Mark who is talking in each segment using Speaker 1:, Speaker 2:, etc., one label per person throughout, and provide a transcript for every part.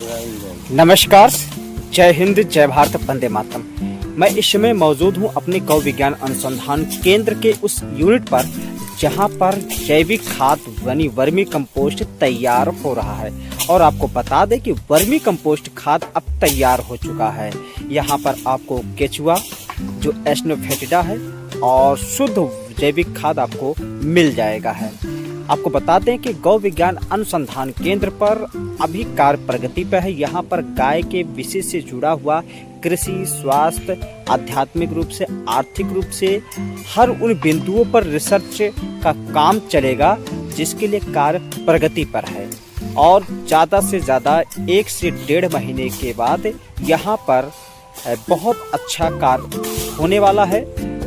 Speaker 1: नमस्कार, जय हिंद, जय भारत, वंदे मातरम। मैं इस समय मौजूद हूँ अपने गौ विज्ञान अनुसंधान केंद्र के उस यूनिट पर जहाँ पर जैविक खाद यानी वर्मी कंपोस्ट तैयार हो रहा है। और आपको बता दें कि वर्मी कंपोस्ट खाद अब तैयार हो चुका है। यहाँ पर आपको केचुआ जो एस्नोफेटिडा है और शुद्ध जैविक खाद आपको मिल जाएगा है। आपको बता दें कि गौ विज्ञान अनुसंधान केंद्र पर अभी कार्य प्रगति पर है। यहाँ पर गाय के विषय से जुड़ा हुआ कृषि, स्वास्थ्य, आध्यात्मिक रूप से, आर्थिक रूप से हर उन बिंदुओं पर रिसर्च का काम चलेगा जिसके लिए कार्य प्रगति पर है। और ज़्यादा से ज़्यादा 1 से 1.5 महीने के बाद यहाँ पर बहुत अच्छा कार्य होने वाला है।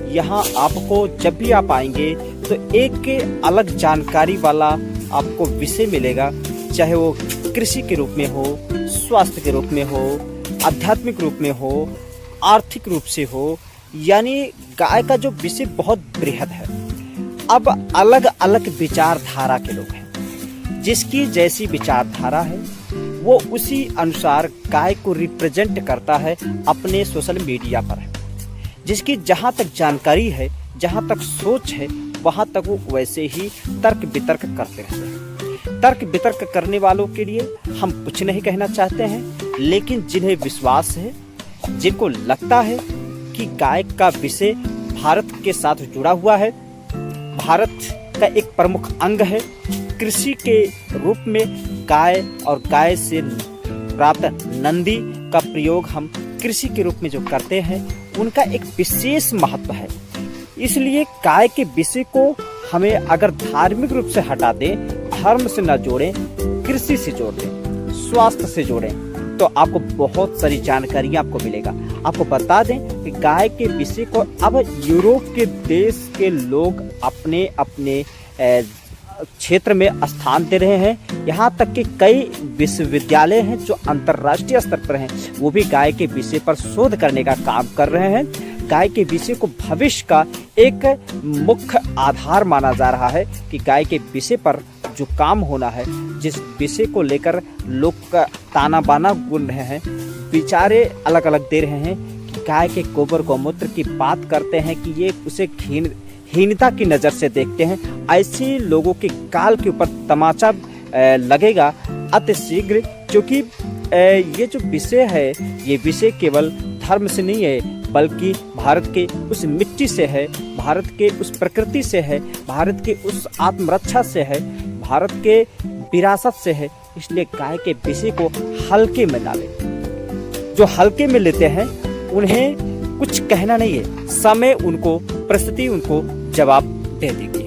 Speaker 1: यहाँ आपको जब भी आप आएंगे तो एक अलग जानकारी वाला आपको विषय मिलेगा, चाहे वो कृषि के रूप में हो, स्वास्थ्य के रूप में हो, आध्यात्मिक रूप में हो, आर्थिक रूप से हो। यानी गाय का जो विषय बहुत बृहद है। अब अलग अलग विचारधारा के लोग हैं, जिसकी जैसी विचारधारा है वो उसी अनुसार गाय को रिप्रेजेंट करता है अपने सोशल मीडिया पर। जिसकी जहाँ तक जानकारी है, जहाँ तक सोच है, वहाँ तक वो वैसे ही तर्क वितर्क करते रहते हैं। तर्क वितर्क करने वालों के लिए हम कुछ नहीं कहना चाहते हैं, लेकिन जिन्हें विश्वास है, जिनको लगता है कि गाय का विषय भारत के साथ जुड़ा हुआ है, भारत का एक प्रमुख अंग है, कृषि के रूप में गाय और गाय से प्राप्त नंदी का प्रयोग हम कृषि के रूप में जो करते हैं उनका एक विशेष महत्व है। इसलिए गाय के विषय को हमें अगर धार्मिक रूप से हटा दें, धर्म से न जोड़ें, कृषि से जोड़ दें, स्वास्थ्य से जोड़ें, तो आपको बहुत सारी जानकारियां आपको मिलेगा। आपको बता दें कि गाय के विषय को अब यूरोप के देश के लोग अपने अपने क्षेत्र में स्थान दे रहे हैं। यहाँ तक कि कई विश्वविद्यालय हैं जो अंतर्राष्ट्रीय स्तर पर हैं, वो भी गाय के विषय पर शोध करने का काम कर रहे हैं। गाय के विषय को भविष्य का एक मुख्य आधार माना जा रहा है कि गाय के विषय पर जो काम होना है, जिस विषय को लेकर लोग का ताना बाना बुन रहे हैं, विचारे अलग अलग दे रहे हैं कि गाय के गोबर गौमूत्र की बात करते हैं कि ये उसे हीनता की नज़र से देखते हैं। ऐसे लोगों के काल के ऊपर तमाचा लगेगा अति शीघ्र, क्योंकि ये जो विषय है, ये विषय केवल धर्म से नहीं है, बल्कि भारत के उस मिट्टी से है, भारत के उस प्रकृति से है, भारत के उस आत्मरक्षा से है, भारत के विरासत से है। इसलिए गाय के विषय को हल्के में ना लें। जो हल्के में लेते हैं उन्हें कुछ कहना नहीं है, समय उनको, परिस्थिति उनको जवाब दे देगी।